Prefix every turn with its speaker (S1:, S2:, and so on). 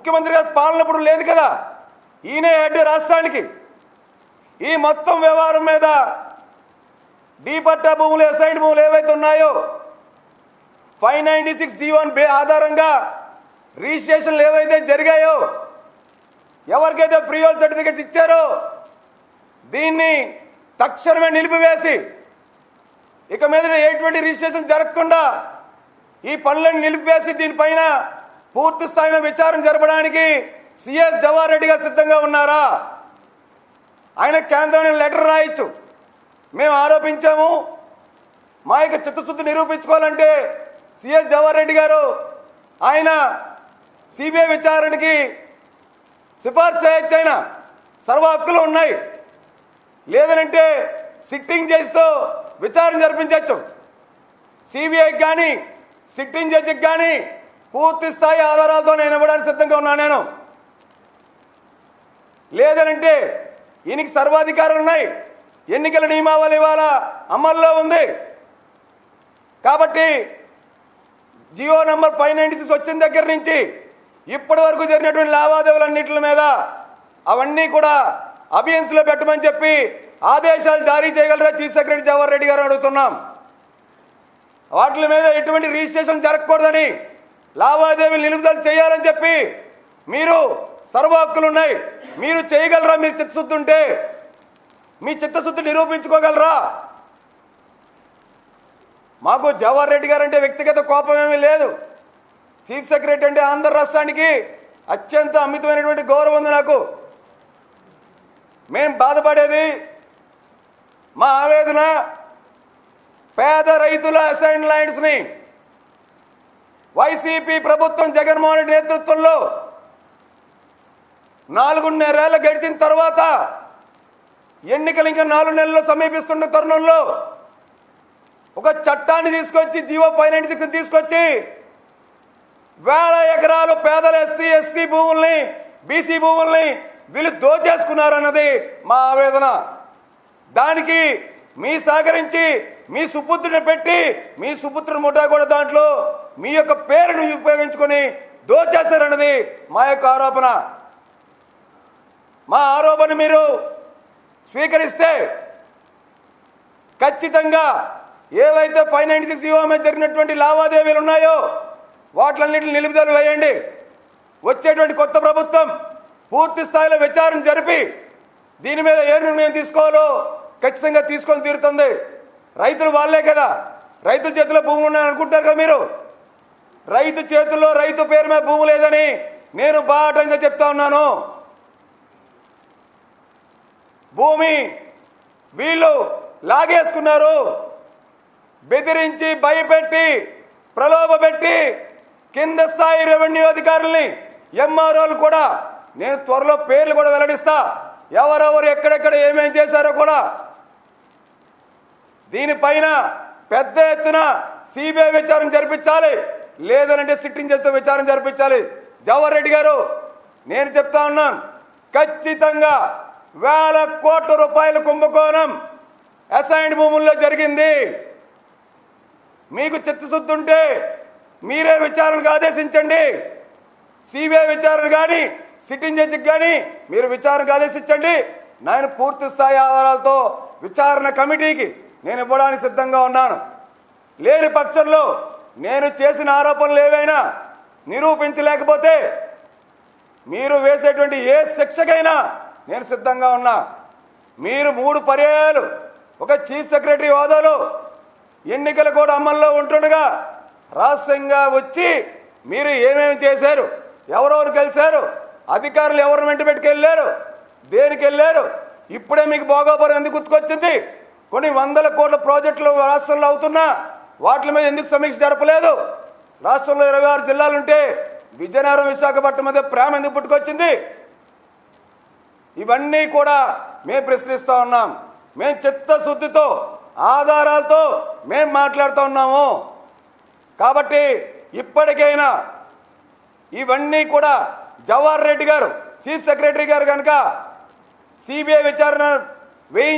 S1: ముఖ్యమంత్రి గారి పాలన ఇప్పుడు లేదు కదా, ఈయనే హెడ్ రాష్ట్రానికి. ఈ మొత్తం వ్యవహారం మీద డి పట్టా భూములు, అసైన్డ్ భూములు ఏవైతే ఉన్నాయో 596 G1 ఆధారంగా రిజిస్ట్రేషన్లు ఏవైతే జరిగాయో, ఎవరికైతే ఫ్రీ హోల్డ్ సర్టిఫికెట్స్ ఇచ్చారో దీన్ని తక్షణమే నిలిపివేసి ఇక మీద ఎటువంటి రిజిస్ట్రేషన్ జరగకుండా ఈ పనులను నిలిపివేసి దీనిపైన పూర్తి స్థాయిన విచారణ జరపడానికి సిఎస్ జవహర్ రెడ్డి గారు సిద్ధంగా ఉన్నారా? ఆయన కేంద్రానికి లెటర్ రాయొచ్చు. మేము ఆరోపించాము, మా యొక్క చిత్తశుద్ధి నిరూపించుకోవాలంటే సిఎస్ జవహర్ రెడ్డి గారు ఆయన సిబిఐ విచారణకి సిఫార్సు చేయొచ్చు. ఆయన సర్వ హక్కులు ఉన్నాయి. లేదనంటే సిట్టింగ్ జడ్జితో విచారణ జరిపించవచ్చు. సిబిఐకి కానీ సిట్టింగ్ జడ్జికి కానీ పూర్తి స్థాయి ఆధారాలతో నేను ఇవ్వడానికి సిద్ధంగా ఉన్నాను నేను. లేదనంటే ఈయనకి సర్వాధికారాలు ఉన్నాయి. ఎన్నికల నియమావళి ఇవాళ అమల్లో ఉంది కాబట్టి జియో నంబర్ 596 వచ్చిన దగ్గర నుంచి ఇప్పటి వరకు జరిగినటువంటి లావాదేవీలన్నింటి మీద అవన్నీ కూడా అబియన్స్లో పెట్టమని చెప్పి ఆదేశాలు జారీ చేయగలరా చీఫ్ సెక్రటరీ జవహర్ రెడ్డి గారు అడుగుతున్నాం. వాటి మీద ఎటువంటి రిజిస్ట్రేషన్ జరగకూడదని, లావాదేవీలు నిలుపుదల చేయాలని చెప్పి మీరు సర్వ హక్కులు ఉన్నాయి. మీరు చేయగలరా? మీరు చిత్తశుద్ధి ఉంటే మీ చిత్తశుద్ధి నిరూపించుకోగలరా? మాకు జవహర్ రెడ్డి గారు అంటే వ్యక్తిగత కోపం ఏమీ లేదు. చీఫ్ సెక్రటరీ అంటే ఆంధ్ర రాష్ట్రానికి అత్యంత అమితమైనటువంటి గౌరవం ఉంది నాకు. మేం బాధపడేది, మా ఆవేదన పేద రైతుల అసైన్ ల్యాండ్స్ని వైసీపీ ప్రభుత్వం జగన్మోహన్ రెడ్డి నేతృత్వంలో 4.5 ఏళ్లు గడిచిన తర్వాత ఎన్నికలు ఇంకా 4 నెలలు సమీపిస్తున్న తరుణంలో ఒక చట్టాన్ని తీసుకొచ్చి జియో 596 తీసుకొచ్చి వేల ఎకరాలు పేదల ఎస్సీ ఎస్టీ భూముల్ని, బీసీ భూముల్ని వీళ్ళు దోచేసుకున్నారన్నది మా ఆవేదన. దానికి మీ సహకరించి మీ సుపుత్రుని పెట్టి మీ సుపుత్రుని ముఠా కూడా దాంట్లో మీ యొక్క పేరును ఉపయోగించుకొని దోచేశారన్నది మా యొక్క ఆరోపణ. మా ఆరోపణ మీరు స్వీకరిస్తే ఖచ్చితంగా ఏవైతే 596 జీవో మీద జరిగినటువంటి లావాదేవీలు ఉన్నాయో వాటిలన్నింటిని నిలుపుదల వేయండి. వచ్చేటువంటి కొత్త ప్రభుత్వం పూర్తి స్థాయిలో విచారణ జరిపి దీని మీద ఏ నిర్ణయం తీసుకోవాలో ఖచ్చితంగా తీసుకొని తీరుతుంది. రైతులు వాళ్ళే కదా, రైతుల చేతిలో భూములు ఉన్నాయని అనుకుంటారు కదా మీరు. రైతు చేతుల్లో రైతు పేరు మీద భూము లేదని నేను బాటంగా చెప్తా ఉన్నాను. భూమి వీళ్ళు లాగేసుకున్నారు. బెదిరించి, భయపెట్టి, ప్రలోభపెట్టి కింద స్థాయి రెవెన్యూ అధికారుల్ని, ఎంఆర్ఓలు కూడా నేను త్వరలో పేర్లు కూడా వెల్లడిస్తా, ఎవరెవరు ఎక్కడెక్కడ ఏమేం చేశారో కూడా. దీనిపైన పెద్ద ఎత్తున సిబిఐ విచారణ జరిపించాలి, లేదనంటే సిట్టింగ్ జడ్జితో విచారణ జరిపించాలి. జవహర్ రెడ్డి గారు నేను చెప్తా ఉన్నాను, ఖచ్చితంగా వేల కోట్ల రూపాయల కుంభకోణం అసైన్డ్ భూముల్లో జరిగింది. మీకు చిత్తశుద్ధి ఉంటే మీరే విచారణకు ఆదేశించండి. సిబిఐ విచారణ కానీ సిట్టింగ్ జడ్జికి కానీ మీరు విచారణకు ఆదేశించండి. నేను పూర్తి స్థాయి ఆధారాలతో విచారణ కమిటీకి నేను ఇవ్వడానికి సిద్ధంగా ఉన్నాను. లేని పక్షంలో నేను చేసిన ఆరోపణలు ఏవైనా నిరూపించలేకపోతే మీరు వేసేటువంటి ఏ శిక్షకైనా నేను సిద్ధంగా ఉన్నా. మీరు 3 పర్యాయాలు ఒక చీఫ్ సెక్రటరీ హోదాలో ఎన్నికలు కూడా అమల్లో ఉంటుండగా రహస్యంగా వచ్చి మీరు ఏమేమి చేశారు, ఎవరెవరు కలిశారు, అధికారులు ఎవరిని వెంట పెట్టుకెళ్ళారు, దేనికి వెళ్ళారు, ఇప్పుడే మీకు భోగాపురం ఎందుకు గుర్తుకొచ్చింది? కొన్ని వందల కోట్ల ప్రాజెక్టులు రాష్ట్రంలో అవుతున్నా వాటి మీద ఎందుకు సమీక్ష జరపలేదు? రాష్ట్రంలో 26 జిల్లాలుంటే విజయనగరం, విశాఖపట్నం మధ్య ప్రేమ ఎందుకు పుట్టుకొచ్చింది? ఇవన్నీ కూడా మేము ప్రశ్నిస్తూ ఉన్నాం. మేము చిత్తశుద్ధితో ఆధారాలతో మేము మాట్లాడుతూ ఉన్నాము. కాబట్టి ఇప్పటికైనా ఇవన్నీ కూడా జవహర్ రెడ్డి గారు చీఫ్ సెక్రటరీ గారు కనుక సిబిఐ విచారణ